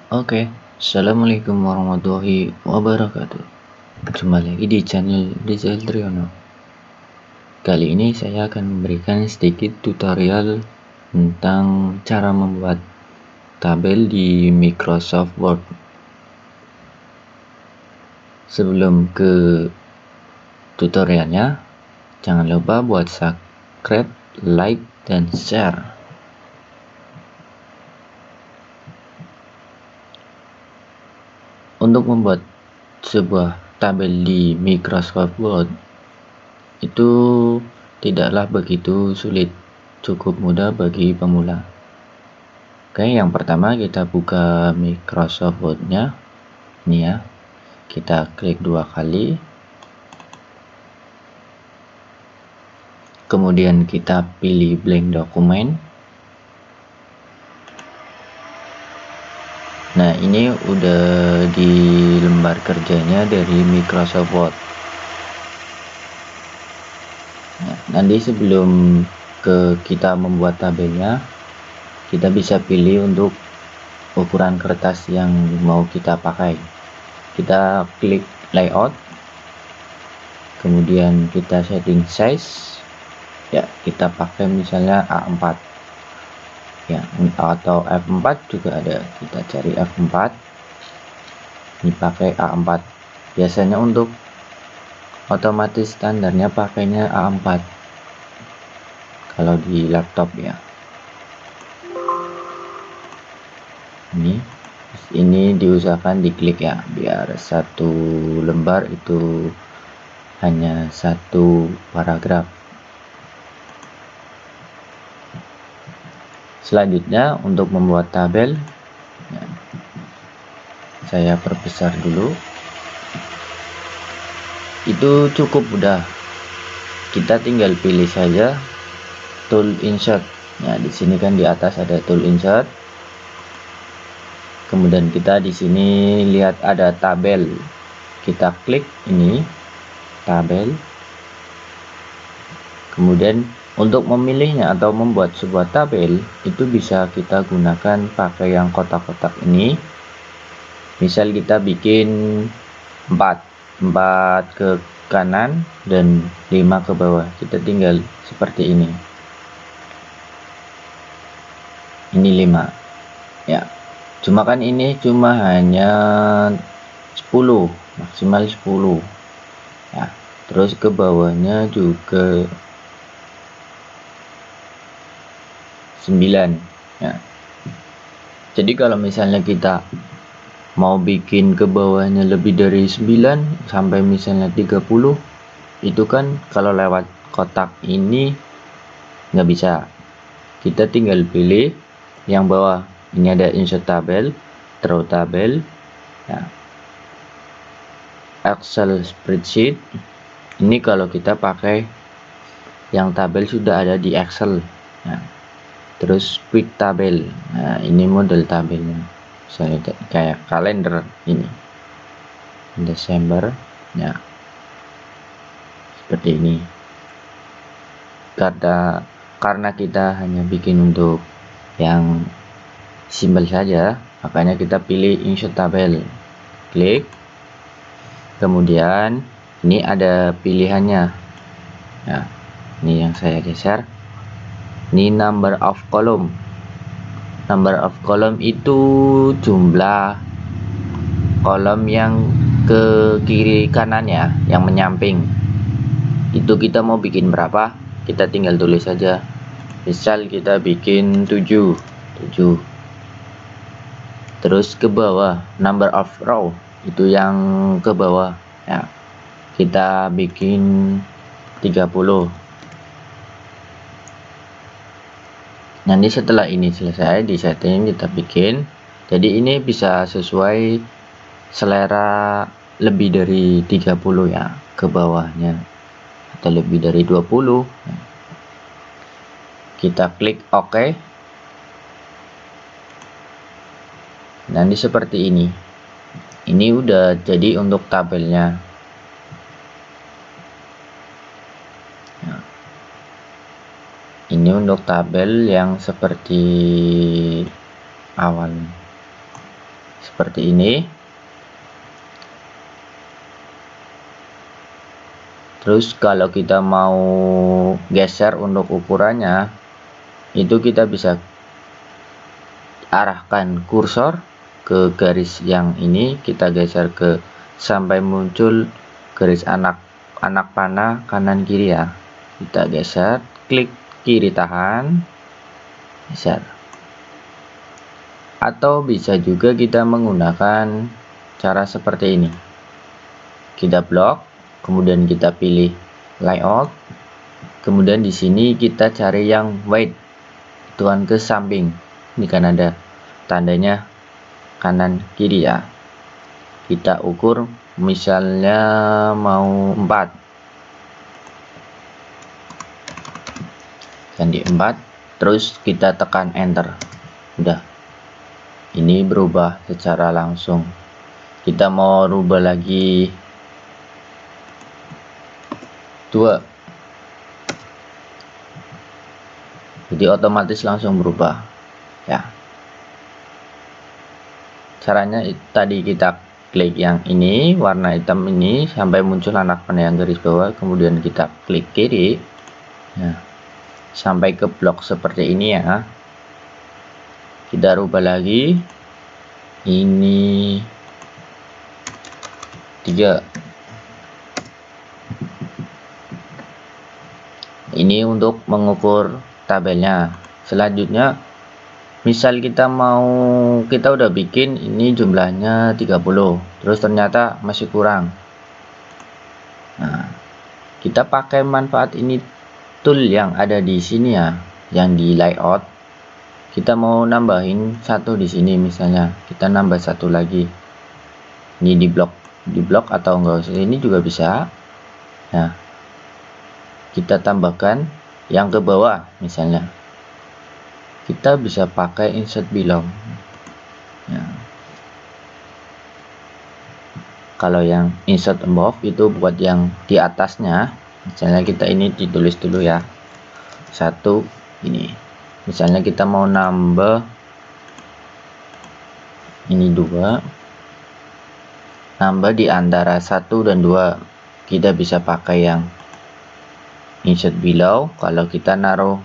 Oke, Assalamualaikum warahmatullahi wabarakatuh. Kembali lagi di channel Rizal Triono. Kali ini saya akan memberikan sedikit tutorial tentang cara membuat tabel di Microsoft Word. Sebelum ke tutorialnya, jangan lupa buat subscribe, like, dan share. Untuk membuat sebuah tabel di Microsoft Word itu tidaklah begitu sulit, cukup mudah bagi pemula. Oke, yang pertama kita buka Microsoft Word-nya. Ini ya, kita klik 2 kali, kemudian kita pilih blank document. Nah, ini udah di lembar kerjanya dari Microsoft Word. Nah, nanti sebelum kita membuat tabelnya, kita bisa pilih untuk ukuran kertas yang mau kita pakai. Kita klik layout, kemudian kita setting size ya, kita pakai misalnya A4 ya, atau F4 juga ada. Kita cari F4, ini pakai A4. Biasanya untuk otomatis standarnya pakainya A4 kalau di laptop ya. Ini diusahakan diklik ya, biar satu lembar itu hanya satu paragraf. Selanjutnya untuk membuat tabel ya, saya perbesar dulu. Itu cukup mudah, kita tinggal pilih saja tool insert. Nah, di sini kan di atas ada tool insert, kemudian kita di sini lihat ada tabel, kita klik ini tabel. Kemudian untuk memilihnya atau membuat sebuah tabel itu bisa kita gunakan pakai yang kotak-kotak ini. Misal kita bikin 4 ke kanan dan 5 ke bawah, kita tinggal seperti ini. Ini 5 ya, cuma kan ini cuma hanya 10, maksimal 10 ya. Terus ke bawahnya juga 9 ya. Jadi kalau misalnya kita mau bikin ke bawahnya lebih dari 9 sampai misalnya 30, itu kan kalau lewat kotak ini nggak bisa. Kita tinggal pilih yang bawah, ini ada insert tabel, draw tabel ya, Excel spreadsheet. Ini kalau kita pakai yang tabel sudah ada di Excel ya. Terus quick tabel, nah ini model tabelnya, saya kayak kalender ini Desember ya, seperti ini. Karena kita hanya bikin untuk yang simpel saja, makanya kita pilih insert tabel, klik, kemudian ini ada pilihannya ya, ini yang saya geser, ini number of column. Number of column itu jumlah kolom yang ke kiri kanan ya, yang menyamping. Itu kita mau bikin berapa, kita tinggal tulis saja. Misal kita bikin 7. Terus ke bawah number of row, itu yang ke bawah ya, kita bikin 30. Nanti setelah ini selesai di setting, kita bikin. Jadi ini bisa sesuai selera, lebih dari 30 ya ke bawahnya, atau lebih dari 20. Kita klik OK. Nanti seperti ini. Ini udah jadi untuk tabelnya. Nah, ini untuk tabel yang seperti awal. seperti ini. Terus kalau kita mau geser untuk ukurannya, itu kita bisa arahkan kursor ke garis yang ini, kita geser ke sampai muncul garis anak panah kanan kiri ya. Kita geser, klik kiri tahan, geser. Atau bisa juga kita menggunakan cara seperti ini. Kita blok, kemudian kita pilih layout, kemudian di sini kita cari yang wide, tuan ke samping. Ini kan ada tandanya kanan kiri ya. Kita ukur misalnya mau 4, ganti 4, terus kita tekan enter. Udah, ini berubah secara langsung. Kita mau rubah lagi 2, jadi otomatis langsung berubah ya. Caranya tadi kita klik yang ini, warna hitam ini sampai muncul anak panah yang garis bawah, kemudian kita klik kiri ya, sampai ke blok seperti ini ya. Kita rubah lagi, ini 3. Ini untuk mengukur tabelnya. Selanjutnya, misal kita udah bikin ini jumlahnya 30, terus ternyata masih kurang. Nah, kita pakai manfaat ini tool yang ada di sini ya, yang di layout. Kita mau nambahin 1 di sini misalnya, kita nambah 1 lagi. Ini di blok atau enggak usah, ini juga bisa. Nah, kita tambahkan yang ke bawah misalnya. Kita bisa pakai insert below ya. Kalau yang insert above itu buat yang di atasnya. Misalnya kita ini ditulis dulu ya, 1 ini. Misalnya kita mau nambah ini 2, nambah di antara 1 dan 2, kita bisa pakai yang insert below. Kalau kita naruh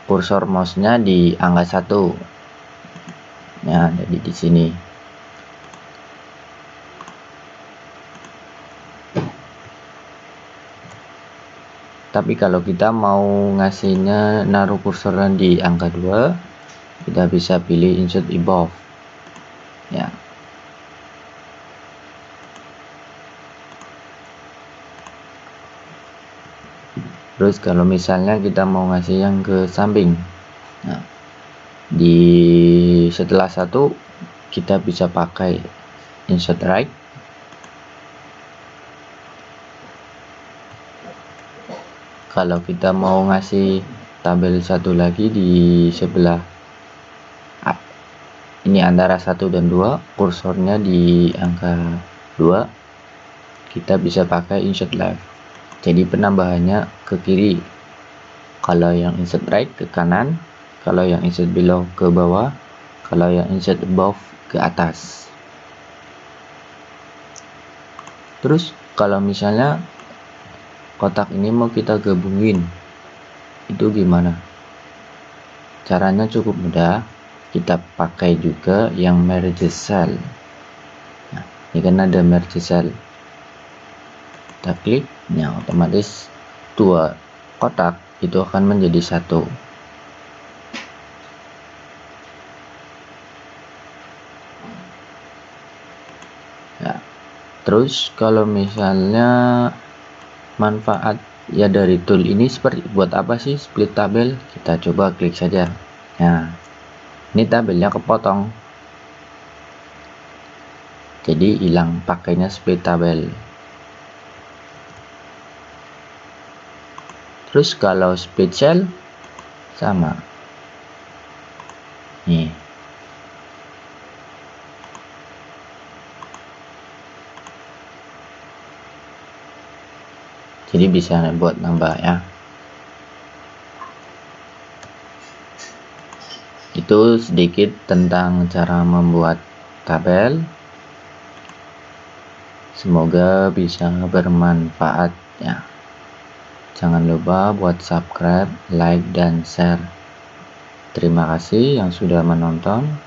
kursor mouse-nya di angka 1 ya, jadi di sini. Tapi kalau kita mau ngasihnya naruh kursornya di angka 2, kita bisa pilih insert above ya. Terus kalau misalnya kita mau ngasih yang ke samping, nah, di setelah 1 kita bisa pakai insert right. Kalau kita mau ngasih tabel 1 lagi di sebelah ini antara 1 dan 2, kursornya di angka 2, kita bisa pakai insert left. Jadi penambahannya ke kiri. Kalau yang insert right ke kanan, kalau yang insert below ke bawah, kalau yang insert above ke atas. Terus kalau misalnya kotak ini mau kita gabungin, itu gimana? Caranya cukup mudah. Kita pakai juga yang merge cell. Nah, ini kan ada merge cell. Kita klik, nah otomatis 2 kotak itu akan menjadi 1. Ya. Terus kalau misalnya manfaat ya dari tool ini seperti buat apa sih split tabel? Kita coba klik saja. Nah, ini tabelnya kepotong. Jadi hilang pakainya split tabel. Terus kalau split cell sama. Nih. Jadi bisa buat nambah ya. Itu sedikit tentang cara membuat tabel. Semoga bisa bermanfaat ya. Jangan lupa buat subscribe, like, dan share. Terima kasih yang sudah menonton.